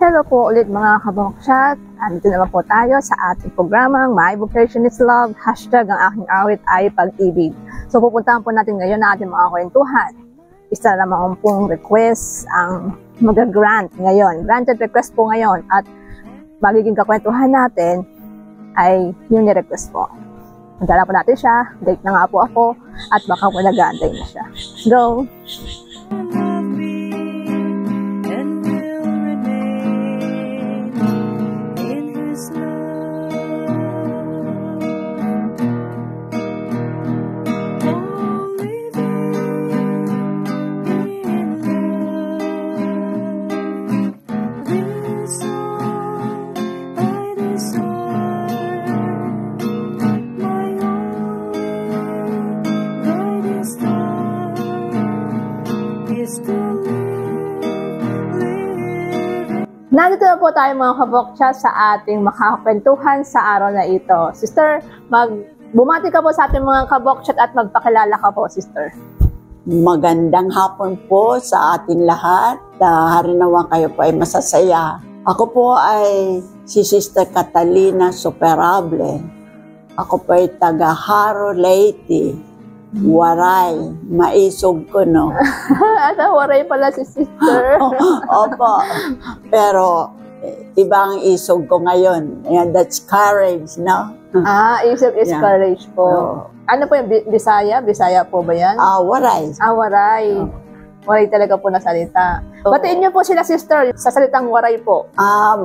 Hello po ulit mga kabokchat. Andito naman po tayo sa ating programang My Vocation is Love, hashtag ang aking awit ay pag-ibig. So pupuntahan po natin ngayon na ating mga kwentuhan. Isa lamang pong request ang mag-grant ngayon. Granted request po ngayon at magiging kakwentuhan natin ay yung ni-request po. Magdala po natin siya, date na nga po ako at baka po nag-aantay na siya. Go! Nandito na po tayo mga kabokchat sa ating makakakwentuhan sa araw na ito. Sister, bumati ka po sa ating mga kabokchat at magpakilala ka po, sister. Magandang hapon po sa ating lahat. Harinawa kayo po ay masasaya. Ako po ay si Sister Catalina Superable. Ako po ay taga Haro, Leyte. Waray, maisog ko, no? Waray pala si sister. Opo. Pero, ibang isog ko ngayon. Yeah, that's courage, no? Isog is courage po. No. Ano po yung Bisaya? Bisaya po ba yan? Waray. Waray. Waray talaga po na salita. Batiin niyo po sila, sister, sa salitang waray po.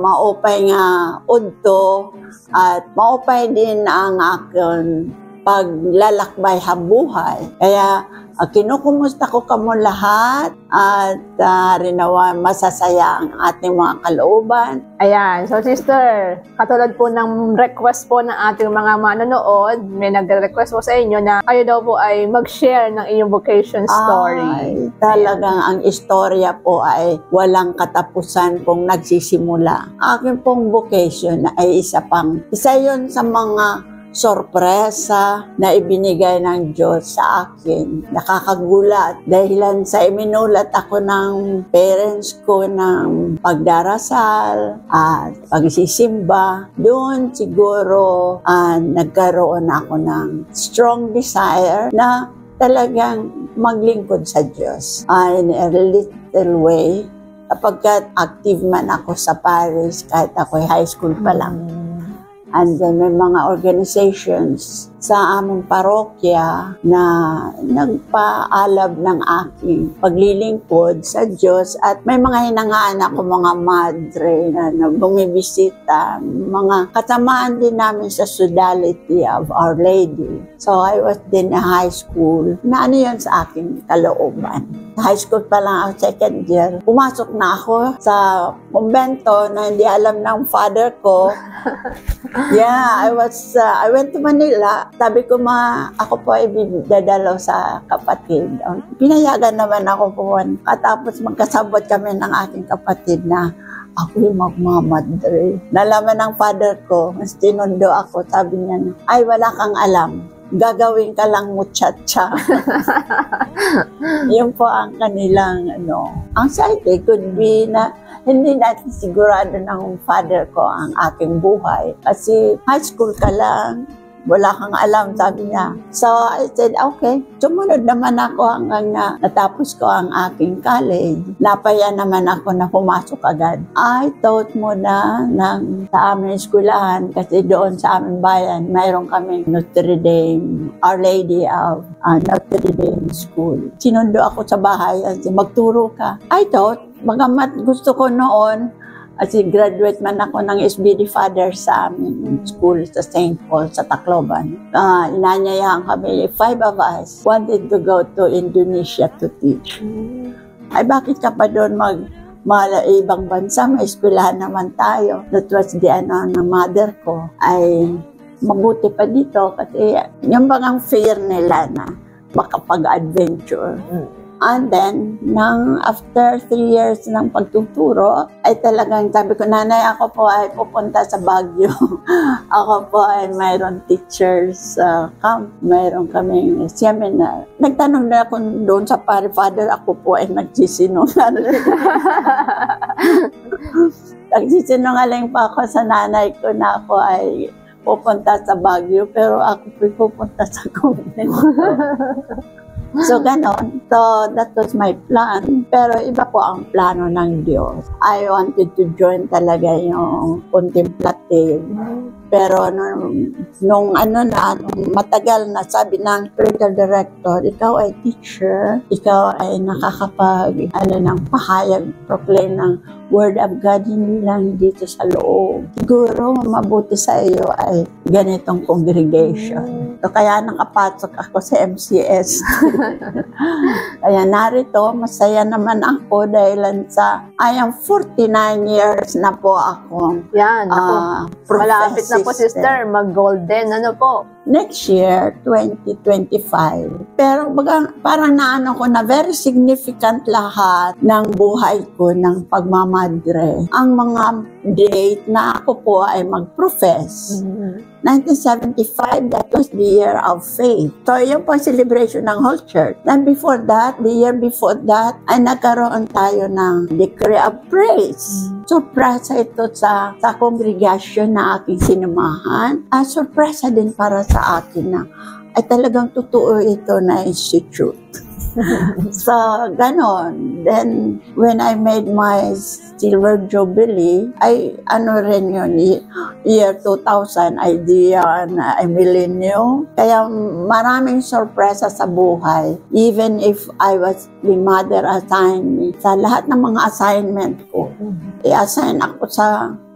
Maupay nga udto at maupay din ang aking paglalakbay habuhay. Kaya kinukumusta ko kamo lahat at rinawa masasaya ang ating mga kalooban. Ayan. So sister, katulad po ng request po ng ating mga manonood, may nagre-request po sa inyo na kayo daw po ay mag-share ng inyong vocation story. Ay, talagang ang istorya po ay walang katapusan kung nagsisimula. Aking pong vocation ay isa yun sa mga sorpresa na ibinigay ng Diyos sa akin. Nakakagulat dahilan sa iminulat ako ng parents ko ng pagdarasal at pagsisimba. Doon siguro nagkaroon ako ng strong desire na talagang maglingkod sa Diyos. In a little way, kapag active man ako sa parish, kahit ako high school pa lang. And then may mga organizations sa aming parokya na nagpaalab ng aking paglilingkod sa Diyos at may mga hinangaan ako mga madre na bumibisita, mga katamaan din namin sa Sodality of Our Lady. So I was din na high school na yun sa aking kalooban. High school pa lang ako, second year. Pumasok na ako sa kumbento na hindi alam ng father ko. Yeah, I went to Manila. Sabi ko, ako po ay dadalaw sa kapatid. Pinayagan naman ako po. Katapos magkasabot kami ng aking kapatid na ako yung magmamadre. Nalaman ng father ko, mas tinundo ako. Sabi niya, ay wala kang alam. Gagawin ka lang muchacha. Yun po ang kanilang anxiety could be na hindi natin sigurado ng father ko ang aking buhay. Kasi high school ka lang, wala kang alam, sabi niya. So I said, okay. Sumunod naman ako hanggang natapos ko ang aking college. Napaya naman ako na pumasok agad. I thought muna sa aming eskwelahan kasi doon sa aming bayan, mayroon kami Notre Dame, Our Lady of Notre Dame School. Sinundo ako sa bahay at magturo ka. I thought, bagamat gusto ko noon, kasi graduate man ako ng SBD Father sa aming school sa St. Paul sa Tacloban. Inanyayahan kami, 5 of us wanted to go to Indonesia to teach. Ay bakit ka pa doon ibang bansa? May eskwelahan naman tayo. That was the ng mother ko. Ay mabuti pa dito kasi yung bagang fear nila na makapag-adventure. And then, after 3 years ng pagtuturo, ay talagang sabi ko, nanay, ako po ay pupunta sa Baguio. Ako po ay mayroon teachers camp, mayroon kaming seminar. Nagtanong na ako doon sa Father, ako po ay nagsisinungaling. Nagsinungaling pa ako sa nanay ko na ako ay pupunta sa Baguio, pero ako pupunta sa convento. So, ganon. So, that was my plan. Pero iba po ang plano ng Diyos. I wanted to join talaga yung contemplative. Pero nung matagal na, sabi ng spiritual director, ikaw ay teacher, ikaw ay nakakapag, ng pahayag, proclaim ng Word of God, hindi lang dito sa loob. Siguro, mabuti sa iyo ay ganitong congregation. So, kaya nakapasok ako sa MCS. Kaya narito, masaya naman ako dahil I am 49 years na po akong Yan, malapit na po, sister, mag-golden, po? Next year, 2025. Pero parang naano ko na very significant lahat ng buhay ko ng pagmamadre. Ang mga date na ako po ay mag-profess. 1975, that was the year of faith. So, yun po ang celebration ng whole church. Then before that, the year before that, ay nagkaroon tayo ng decree of praise. Surpresa ito sa congregation na aking sinamahan. Surpresa din para sa akin na ay talagang totoo ito na institute. So, ganon. Then, when I made my Silver Jubilee, ay rin yun, year 2000, ay millennium. Kaya maraming sorpresa sa buhay. Even if I was the mother assigned me, sa lahat ng mga assignment ko, i-assign ako sa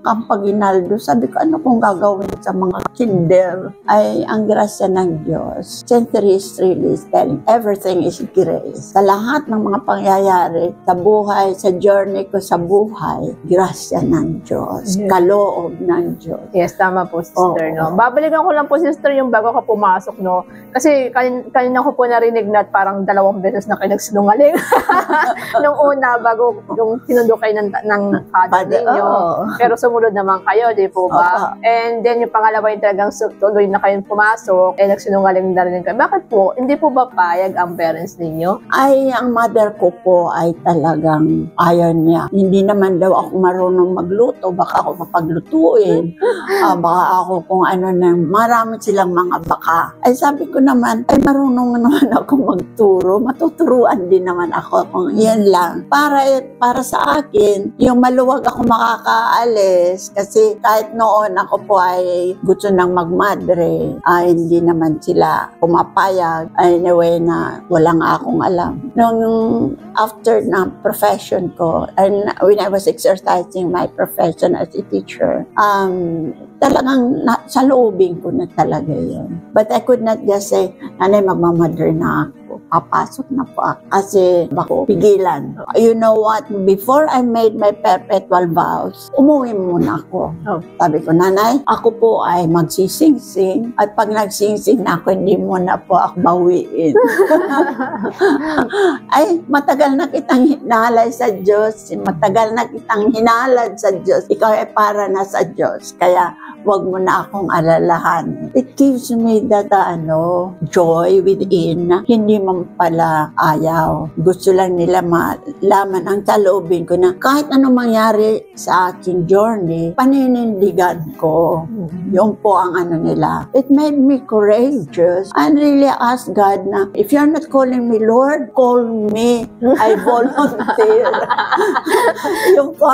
Campaginaldo, sabi ko, ano kung gagawin sa mga kinder? Ay, ang grasya ng Diyos. Century history is telling everything is grace. Sa lahat ng mga pangyayari, sa buhay, sa journey ko sa buhay, grasya ng Diyos. Yes. Kaloob ng Diyos. Yes, tama po, sister. No? Babalikan ko lang po, sister, yung bago ka pumasok, no? Kasi kanina ko po narinig na parang 2 beses na kayo nagsinungaling. Nung una, bago yung sinundo kayo ng father ninyo. Pero sumunod naman kayo, di po ba? And then yung pangalawa yung talagang tuloy na kayong pumasok, nagsinungaling na rin kayo. Bakit po? Hindi po ba payag ang parents ninyo? Ay, ang mother ko po ay talagang ayaw niya. Hindi naman daw ako marunong magluto, baka ako mapaglutuin. Baka ako kung marami silang mga baka. Ay, sabi ko naman, ay marunong naman ako magturo. Matuturuan din naman ako kung yan lang. Para sa akin, yung maluwag ako makakaalis, kasi kahit noon ako po ay gusto nang magmadre, hindi naman sila pumapayag. Anyway, na walang akong alam. Nung after na profession ko, and when I was exercising my profession as a teacher, talagang sa loobin ko na talaga yun. But I could not just say, nanay, magmamadre na ako. Papasok na po ako. Kasi bako, pigilan. You know what? Before I made my perpetual vows, umuwi muna ako. Sabi ko, nanay, ako po ay magsising-sing. At pag nagsing-sing na ako, hindi muna po ako bawiin. Ay, matagal na kitang hinalay sa Diyos. Matagal na kitang hinalad sa Diyos. Ikaw ay para na sa Diyos. Kaya, wag mo na akong alalahan. It gives me that joy within na hindi man pala ayaw. Gusto lang nila malaman ang saloobin ko na kahit anong mangyari sa aking journey, paninindigan ko. Yung po ang nila. It made me courageous and really ask God na, if you're not calling me Lord, call me. I volunteer. Yun po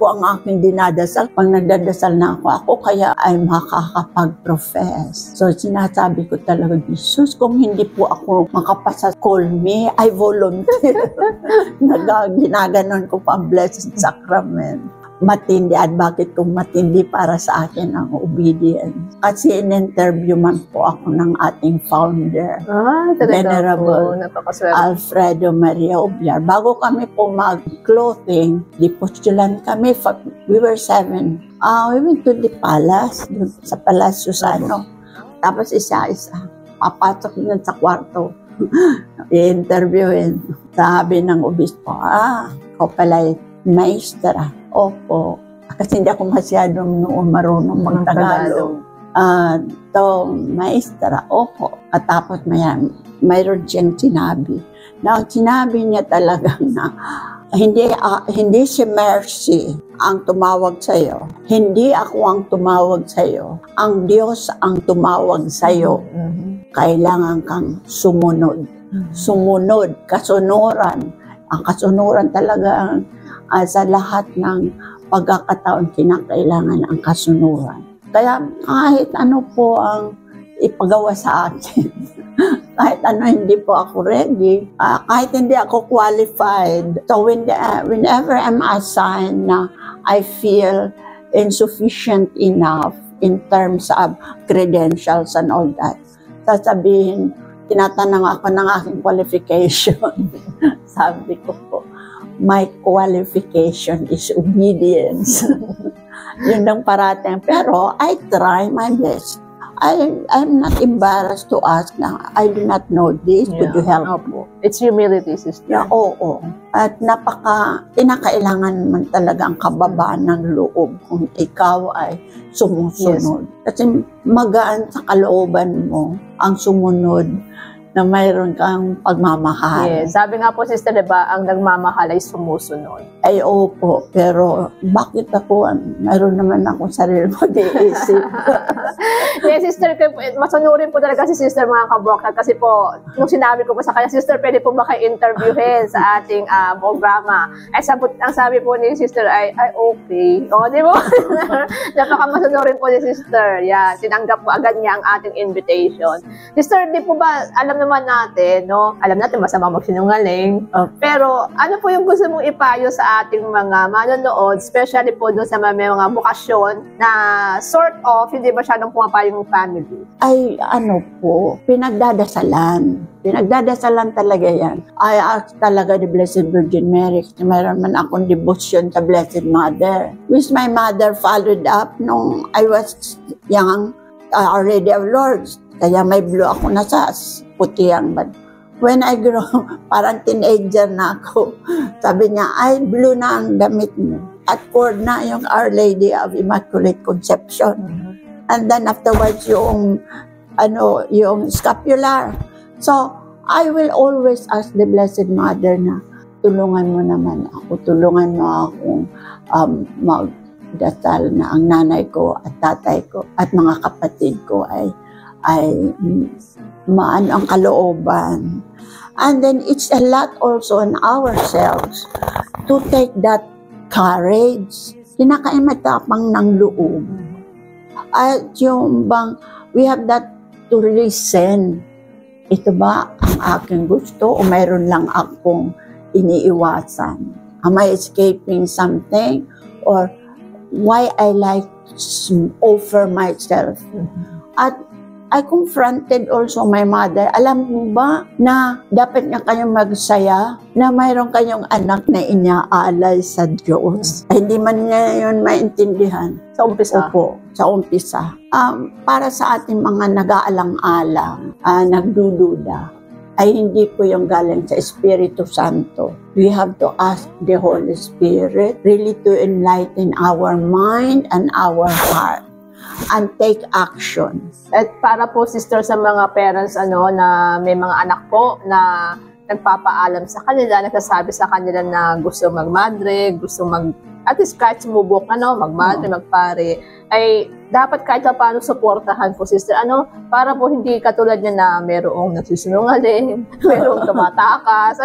ang aking dinadasal. Pag nagdadasal na ako kaya ay makakapag-profess. So, sinasabi ko talaga, Jesus, kung hindi po ako makapasa, call me, I volunteer. Ginaganon ko pa ang Blessed Sacrament. Matindi. At bakit kung matindi para sa akin ang obedience? Kasi in-interview man po ako ng ating founder, Venerable Alfredo Maria Obiar. Bago kami po mag-clothing, di postulan kami. We were 7. We went to the palace, sa Palacio Susano. Tapos isa-isa, papasok yun sa kwarto. I-interviewin. Sabi ng obispo, ako pala maestra. Opo. Kasi hindi ako masyadong marunong mag-Tagalog. Maestra, opo. At tapos mayroon siyang sinabi. Now, sinabi niya talaga na hindi si Mercy ang tumawag sa iyo. Hindi ako ang tumawag sa iyo. Ang Diyos ang tumawag sa iyo. Kailangan kang sumunod. Sumunod, kasunuran. Ang kasunuran talaga sa lahat ng pagkakataon kinakailangan ang kasunuran. Kaya kahit ano po ang ipagawa sa akin, kahit ano hindi po ako ready, kahit hindi ako qualified. So whenever I'm assigned na I feel insufficient enough in terms of credentials and all that, sasabihin, tinatanong ako ng aking qualification. Sabi ko po, my qualification is obedience. Yun ang parating. Pero I try my best. I'm not embarrassed to ask na, I do not know this, could you help me? It's humility, sister. Yeah, oo. At kinakailangan man talaga ang kababaan ng loob kung ikaw ay sumusunod. Yes. Kasi magaan sa kalooban mo ang sumunod na mayroon kang pagmamahal. Yes. Sabi nga po, sister, diba, ang nagmamahal ay sumusunod. Ay, opo. Pero bakit ako, mayroon naman akong sarili mag-iisip. Yes, sister, masunurin po talaga si sister mga kaboklat. Kasi po, nung sinabi ko po sa kanya, sister, pwede po ba kayo interviewin sa ating programa? Ay, ang sabi po ni sister ay okay. O, di ba? Napaka-masunurin po ni sister. Yan, tinanggap po agad niya ang ating invitation. Sister, di po ba, alam naman natin, no? Alam natin masama magsinungaling. Pero ano po yung gusto mong ipayo sa ating mga manonood, especially po doon sa may mga bukasyon na sort of hindi masyadong pumapayo yung family? Ay, ano po, pinagdadasalan. Pinagdadasalan talaga yan. I ask talaga the Blessed Virgin Mary. Mayroon man akong devotion sa Blessed Mother. Which my mother followed up nung I was young, already of Lords. Kaya may blue ako na sa puti ang bad. When I grow, parang teenager na ako. Sabi niya, ay, blue na ang damit mo. At cord na yung Our Lady of Immaculate Conception. And then afterwards, yung scapular. So, I will always ask the Blessed Mother na, tulungan mo naman ako, tulungan mo akong magdasal na ang nanay ko at tatay ko at mga kapatid ko ay maano ang kalooban. And then it's a lot also on ourselves to take that courage. Kinakaimatapang ng loob. At yung bang, we have that to listen. Ito ba ang aking gusto o mayroon lang akong iniiwasan? Am I escaping something? Or why I like to offer myself? At I confronted also my mother. Alam mo ba na dapat nga kayong magsaya na mayroon kayong anak na inyaalay sa Diyos? Ay, hindi man niya yun maintindihan. Sa umpisa? Opo, sa umpisa. Para sa ating mga nag-aalang-alang, nagdududa, ay hindi po yung galing sa Espiritu Santo. We have to ask the Holy Spirit really to enlighten our mind and our heart and take action. At para po, sister, sa mga parents na may mga anak po na nagpapaalam sa kanila, nagsasabi sa kanila na gusto magmadre, gusto at least kahit sumubok, magmadre, magpare, ay dapat kahit paano suportahan po, sister, para po hindi katulad niya na mayroong nagsisinungaling, mayroong tumatakas,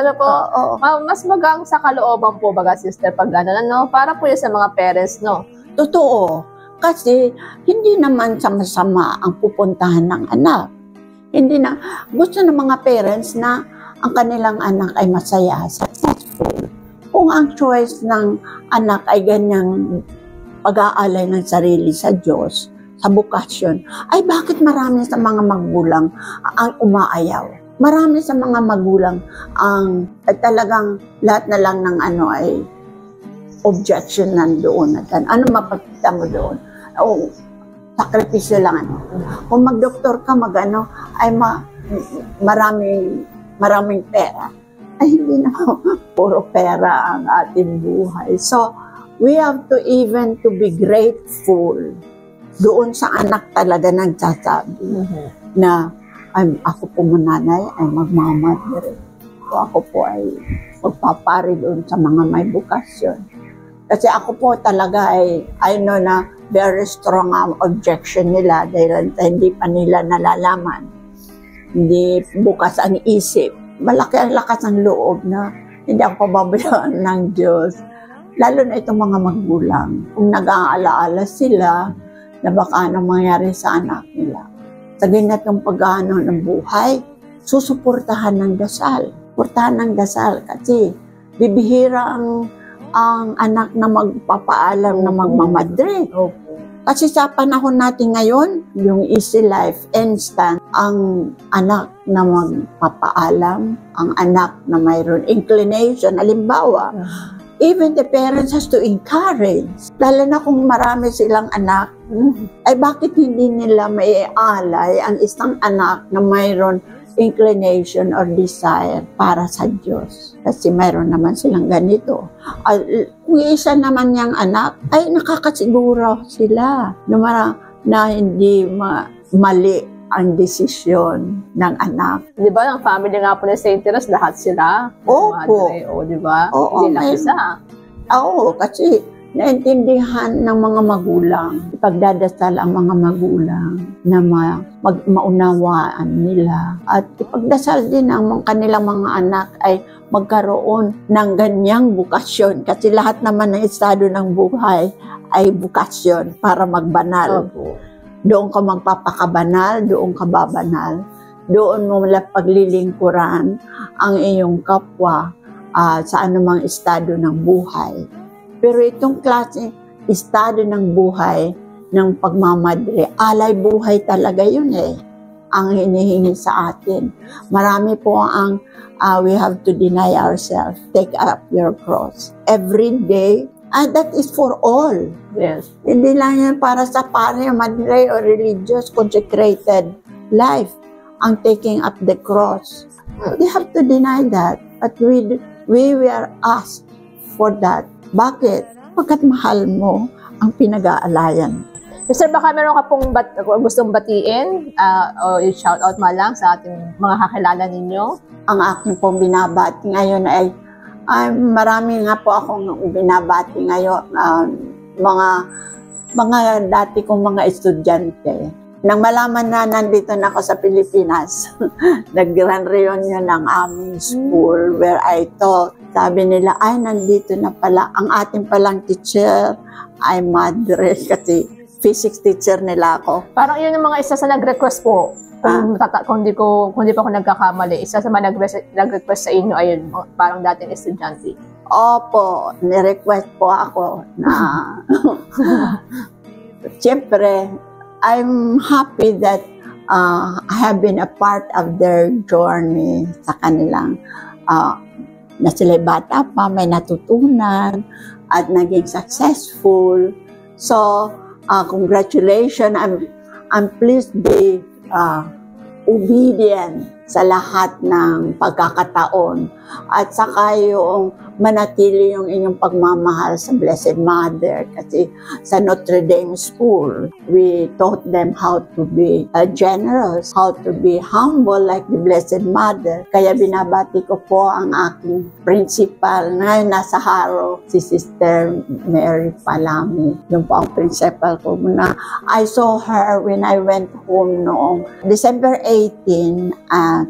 mas magang sa kalooban po, baga, sister, pag gano'n, para po yun sa mga parents, no? Totoo. Kasi hindi naman sama-sama ang pupuntahan ng anak. Hindi na, gusto ng mga parents na ang kanilang anak ay masaya, successful. Kung ang choice ng anak ay ganyang pag-aalay ng sarili sa Diyos, sa bukasyon, ay bakit marami sa mga magulang ang umaayaw? Marami sa mga magulang ang talagang lahat na lang ng ay objection nandoon. Ano mapakita mo doon? O sakripisyo lang Kung mag-doktor ka, ay maraming pera. Ay hindi na puro pera ang ating buhay. So, we have to even to be grateful doon sa anak talaga nagsasabi na ako po mananay ay magmamadre. Ako po ay magpapari doon sa mga may bukasyon. Kasi ako po talaga I know na very strong ang objection nila dahil hindi pa nila nalalaman. Hindi bukas ang isip. Malaki ang lakas ng loob na hindi ako pababayaan ng Diyos. Lalo na itong mga magulang. Kung nag-aalaala sila na baka anong mangyari sa anak nila. Sa ganitong pag-ano ng buhay, susuportahan ng dasal. Suportahan ng dasal kasi bibihira ang anak na magpapaalam na magmamadre. Kasi sa panahon natin ngayon, yung easy life, instant, ang anak na magpapaalam, ang anak na mayroon inclination, halimbawa, even the parents has to encourage. Lalo na kung marami silang anak, ay bakit hindi nila maialay ang isang anak na mayroon inclination or desire para sa Diyos. Kasi mayroon naman silang ganito. Kung isa naman niyang anak, ay nakakasiguro sila na hindi mali ang desisyon ng anak. Di ba, ang family nga po ni St. Teres, lahat sila? Opo. Di ba? Oo, hindi lang isa. Oo, kasi naintindihan ng mga magulang, ipagdadasal ang mga magulang na maunawaan nila at ipagdasal din ang kanilang mga anak ay magkaroon ng ganyang bukasyon kasi lahat naman ng estado ng buhay ay bukasyon para magbanal. Doon ka magpapakabanal, doon ka babanal, doon mo paglilingkuran ang iyong kapwa sa anumang estado ng buhay. Pero itong klase, estado ng buhay, ng pagmamadre, alay buhay talaga yun ang hinihingi sa atin. Marami po ang we have to deny ourselves, take up your cross. Every day, that is for all. Yes. Hindi lang yan para sa pare, madre, or religious, consecrated life, ang taking up the cross. We have to deny that. But we were asked for that. Bakit? Pagkat mahal mo ang pinag-aalayan. Sir, baka meron ka pong gustong batiin o i-shout out lang sa ating mga kakilala ninyo? Ang aking pong binabati ngayon ay marami nga po akong binabati ngayon. Mga dati kong mga estudyante. Nang malaman na nandito na ako sa Pilipinas, nag-grand reunion ng aming school where I taught. Sabi nila, ay nandito na pala, ang ating palang teacher ay madre kasi physics teacher nila ako. Parang yun yung mga isa sa nag-request po. Kung di pa ako nagkakamali, isa sa mga nag-request sa inyo ay parang dating estudyante. Opo, ni-request po ako na siyempre, I'm happy that I have been a part of their journey sa kanilang na sila'y bata pa, may natutunan at naging successful. So, congratulations. I'm pleased to be obedient sa lahat ng pagkakataon at saka yung manatili yung inyong pagmamahal sa Blessed Mother kasi sa Notre Dame School, we taught them how to be generous, how to be humble like the Blessed Mother. Kaya binabati ko po ang aking principal na nasa Haro, si Sister Mary Palami. Yung po ang principal ko muna. I saw her when I went home noong December 18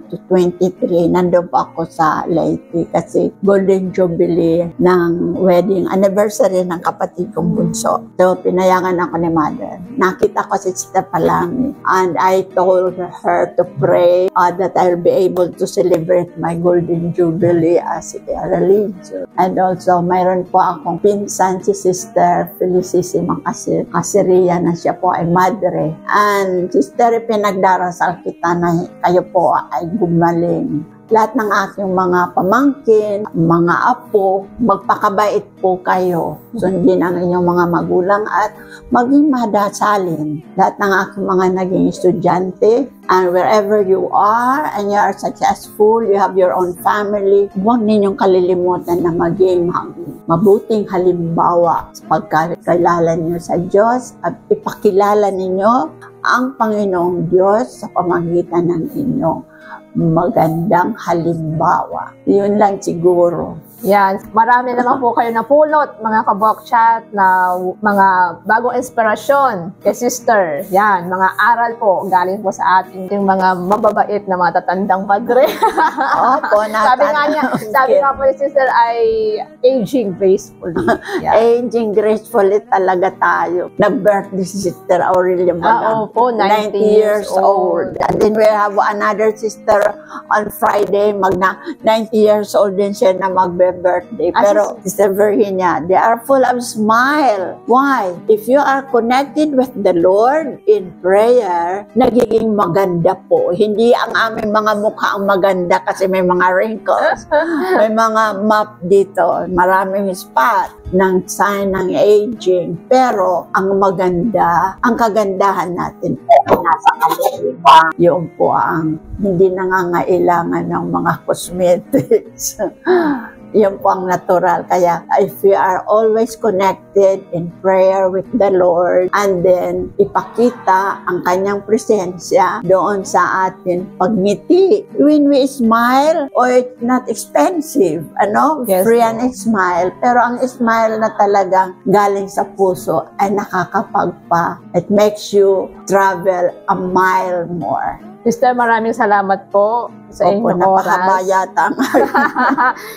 to 23. Nandun po ako sa Leyte kasi Golden Jubilee ng wedding anniversary ng kapatid kong bunso. So, pinayangan ako ni Mother. Nakita ko si Sister Palami and I told her to pray that I'll be able to celebrate my Golden Jubilee as a religious. And also, mayroon po akong pinsan si Sister Felicissima Casiria na siya po ay Madre. And Sister, pinagdarasal kita na kayo po ay gumaling. Lahat ng aking mga pamangkin, mga apo, magpakabait po kayo. Sundin ang inyong mga magulang at maging madasalin. Lahat ng aking mga naging estudyante, and wherever you are and you are successful, you have your own family, huwag ninyong kalilimutan na maging mabuting halimbawa sa pagkakilala niyo sa Diyos at ipakilala ninyo ang Panginoong Diyos sa pamagitan ng inyong magandang halimbawa. Yun lang siguro. Yan. Marami naman po kayo napulot, mga kabok chat, na mga bagong inspirasyon kay sister. Yan, mga aral po galing po sa ating yung mga mababait na mga tatandang padre. Opo, sabi nga po ni sister ay aging gracefully. Yan. Aging gracefully talaga tayo. Nag-birthday si Sister Aurelia Maga. Opo, 90 years old. And then we have another sister on Friday, 90 years old din siya na mag-birthday. Pero Sister Virginia, they are full of smile. Why? If you are connected with the Lord in prayer, nagiging maganda po. Hindi ang aming mga mukha ang maganda kasi may mga wrinkles, may mga map dito, maraming spot ng sign ng aging. Pero ang maganda, ang kagandahan natin ay nasa kalooban. Yun po ang hindi nangangailangan ng mga cosmetics. Yun po ang natural. Kaya if we are always connected in prayer with the Lord and then ipakita ang kanyang presensya doon sa atin pagngiti. When we smile, it's not expensive, Yes, free and smile. Pero ang smile na talagang galing sa puso ay nakakapagpa. It makes you travel a mile more. Sister, maraming salamat po sa inyong oras. Napakaba yata.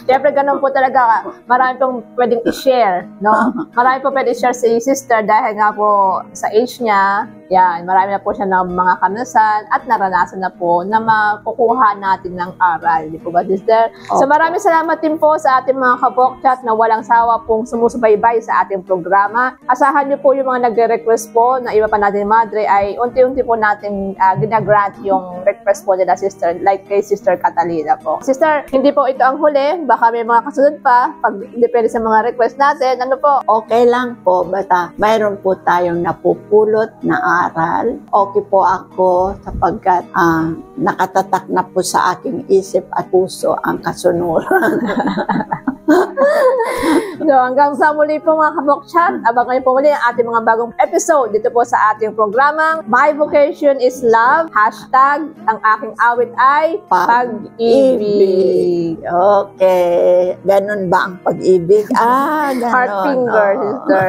Siyempre, ganun po talaga. Marami pong pwedeng i-share, no? Marami po pwedeng i-share si sister dahil nga po sa age niya, yan, marami na po siya ng mga kanusan at naranasan na po na makukuha natin ng aral. Di po ba, sister? Okay. So, maraming salamat din po sa ating mga kabok chat na walang sawa pong sumusubaybay sa ating programa. Asahan niyo po yung mga nagre-request po na iba pa natin madre ay unti-unti po natin ginagrant yung request po nila, sister, like kay Sister Catalina po. Sister, hindi po ito ang huli. Baka may mga kasunod pa. Pag depende sa mga request natin, ano po? Okay lang po. Basta mayroon po tayong napupulot na aral. Okay po ako sapagkat nakatatak na po sa aking isip at puso ang kasunuran. So, hanggang sa muli po mga kabok chat, abangan niyo po muli ang ating mga bagong episode dito po sa ating programang My Vocation is Love, hashtag ang aking awit ay pag-ibig. Okay. Ganun ba ang pag-ibig? Ganun. Heart finger, sister.